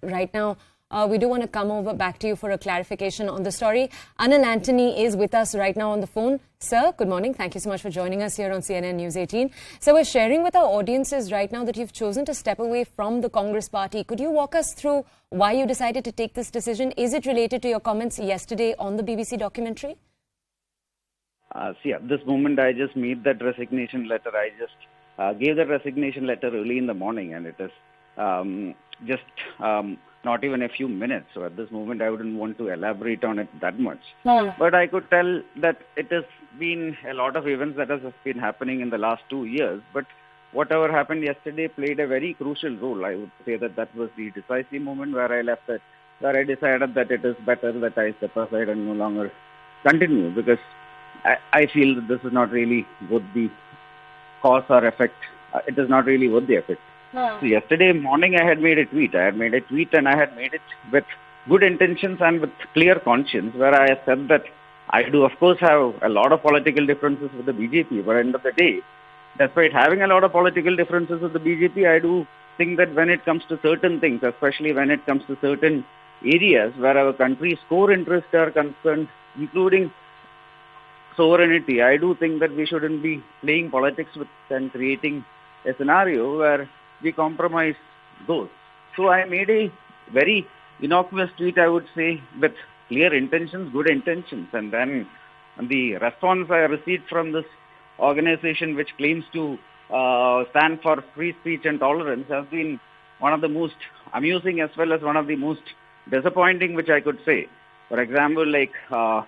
Right now, we do want to come over back to you for a clarification on the story. Anil Antony is with us right now on the phone. Sir, good morning. Thank you so much for joining us here on CNN News 18. So we're sharing with our audiences right now that you've chosen to step away from the Congress party. Could you walk us through why you decided to take this decision? Is it related to your comments yesterday on the BBC documentary? See, at this moment, I just made that resignation letter. I just gave that resignation letter early in the morning, and it is not even a few minutes. So at this moment, I wouldn't want to elaborate on it that much. But I could tell that it has been a lot of events that has been happening in the last 2 years. But whatever happened yesterday played a very crucial role. I would say that was the decisive moment where I left it, where I decided that it is better that I step aside and no longer continue, because I feel that this is not really worth the cause or effect. It is not really worth the effect. So yesterday morning I had made a tweet. And I had made it with good intentions and with clear conscience, where I said that I do of course have a lot of political differences with the BJP, but at the end of the day, despite having a lot of political differences with the BJP, I do think that when it comes to certain things, especially when it comes to certain areas where our country's core interests are concerned, including sovereignty, I do think that we shouldn't be playing politics with and creating a scenario where we compromise those. So I made a very innocuous tweet, I would say, with clear intentions, good intentions. And then the response I received from this organization, which claims to stand for free speech and tolerance, has been one of the most amusing as well as one of the most disappointing, which I could say. For example, I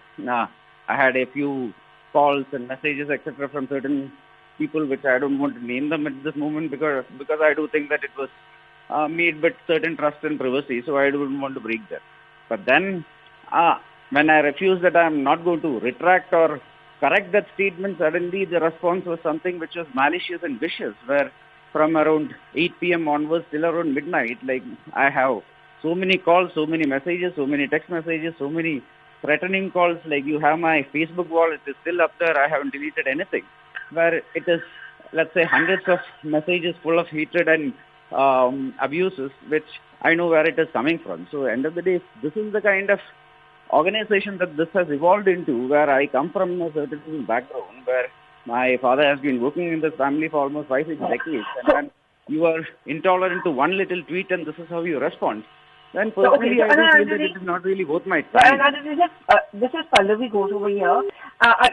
had a few calls and messages, etc., from certain people, which I don't want to name them at this moment because I do think that it was made with certain trust and privacy, so I don't want to break that. But then, when I refused that I'm not going to retract or correct that statement, suddenly the response was something which was malicious and vicious, where from around 8 p.m. onwards till around midnight, I have so many calls, so many messages, so many text messages, so many threatening calls. You have my Facebook wall, it is still up there, I haven't deleted anything, where it is, let's say, hundreds of messages full of hatred and abuses, which I know where it is coming from. So end of the day, this is the kind of organization that this has evolved into, where I come from a certain background, where my father has been working in this family for almost 5-6 decades, and then you are intolerant to one little tweet and this is how you respond. Then personally, I do feel that it is not really worth my time. This is Pallavi Ghosh over here.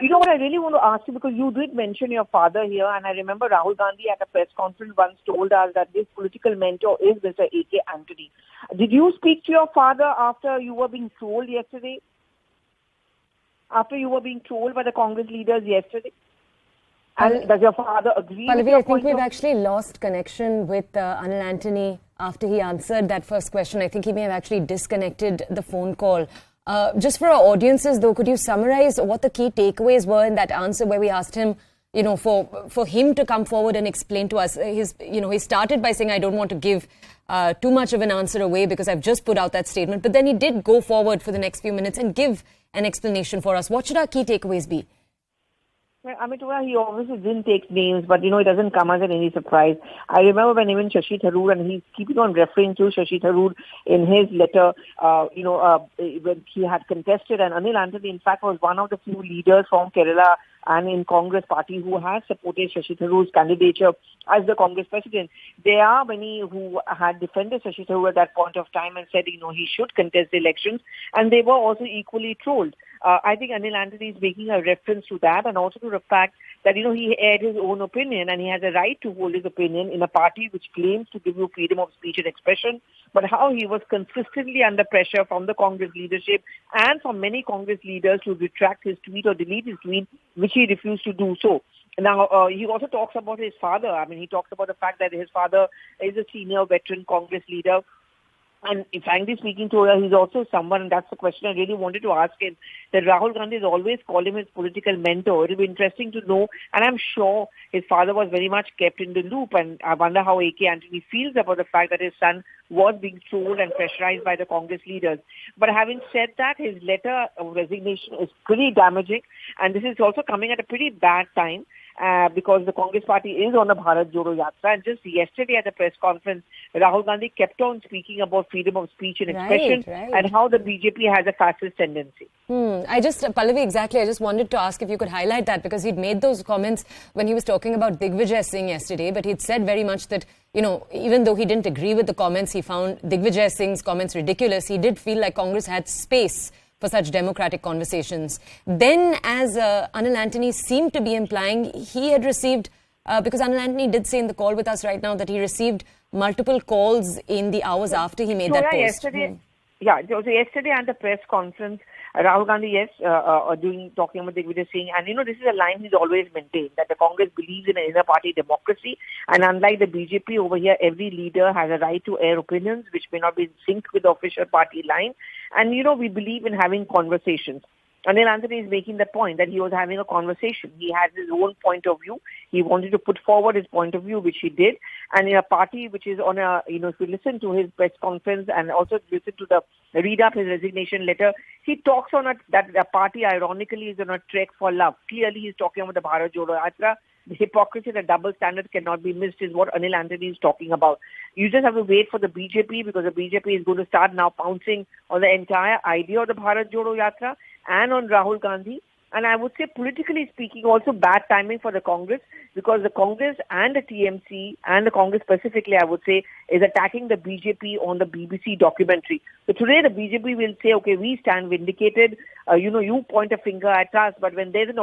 You know what I really want to ask you, because you did mention your father here, and I remember Rahul Gandhi at a press conference once told us that his political mentor is Mr. A.K. Antony. Did you speak to your father after you were being trolled yesterday? After you were being trolled by the Congress leaders yesterday? And does your father agree with your I think we've actually lost connection with Anil Antony after he answered that first question. I think he may have actually disconnected the phone call. Just for our audiences, though, could you summarize what the key takeaways were in that answer, where we asked him, for him to come forward and explain to us? He started by saying, I don't want to give too much of an answer away because I've just put out that statement. But then he did go forward for the next few minutes and give an explanation for us. What should our key takeaways be? Well, Amitwa, he obviously didn't take names, but, it doesn't come as any surprise. I remember when even Shashi Tharoor, and he's keeping on referring to Shashi Tharoor in his letter, when he had contested, and Anil Antony, in fact, was one of the few leaders from Kerala and in Congress party who had supported Shashi Tharoor's candidature as the Congress president. There are many who had defended Shashi Tharoor at that point of time and said, he should contest the elections, and they were also equally trolled. I think Anil Antony is making a reference to that, and also to the fact that, he aired his own opinion, and he has a right to hold his opinion in a party which claims to give you freedom of speech and expression, but how he was consistently under pressure from the Congress leadership and from many Congress leaders to retract his tweet or delete his tweet, which he refused to do so. Now, he also talks about his father. He talks about the fact that his father is a senior veteran Congress leader. And frankly speaking to her, he's also someone, and that's the question I really wanted to ask him, that Rahul Gandhi has always called him his political mentor. It'll be interesting to know, and I'm sure his father was very much kept in the loop, and I wonder how A.K. Antony feels about the fact that his son was being trolled and pressurized by the Congress leaders. But having said that, his letter of resignation is pretty damaging, and this is also coming at a pretty bad time. Because the Congress party is on a Bharat Jodo Yatra. And just yesterday at the press conference, Rahul Gandhi kept on speaking about freedom of speech and expression Right. and how the BJP has a fascist tendency. Pallavi, exactly. I just wanted to ask if you could highlight that, because he'd made those comments when he was talking about Digvijay Singh yesterday, but he'd said very much that, even though he didn't agree with the comments, he found Digvijay Singh's comments ridiculous. He did feel like Congress had space for such democratic conversations. Then, as Anil Antony seemed to be implying, he had received, because Anil Antony did say in the call with us right now that he received multiple calls in the hours after he made that post. Yesterday, so yesterday at the press conference, Rahul Gandhi, talking about Digvijay Singh, and this is a line he's always maintained, that the Congress believes in an inner party democracy, and unlike the BJP over here, every leader has a right to air opinions which may not be in sync with the official party line, and we believe in having conversations. Anil Antony is making the point that he was having a conversation. He had his own point of view. He wanted to put forward his point of view, which he did. And in a party which is on a, if you listen to his press conference and also listen to read up his resignation letter, he talks on that the party ironically is on a trek for love. Clearly he's talking about the Bharat Jodo Yatra. The hypocrisy, the double standard cannot be missed is what Anil Antony is talking about. You just have to wait for the BJP, because the BJP is going to start now pouncing on the entire idea of the Bharat Jodo Yatra and on Rahul Gandhi. And I would say, politically speaking, also bad timing for the Congress, because the Congress and the TMC, and the Congress specifically, I would say, is attacking the BJP on the BBC documentary. So today the BJP will say, okay, we stand vindicated, you point a finger at us, but when there's an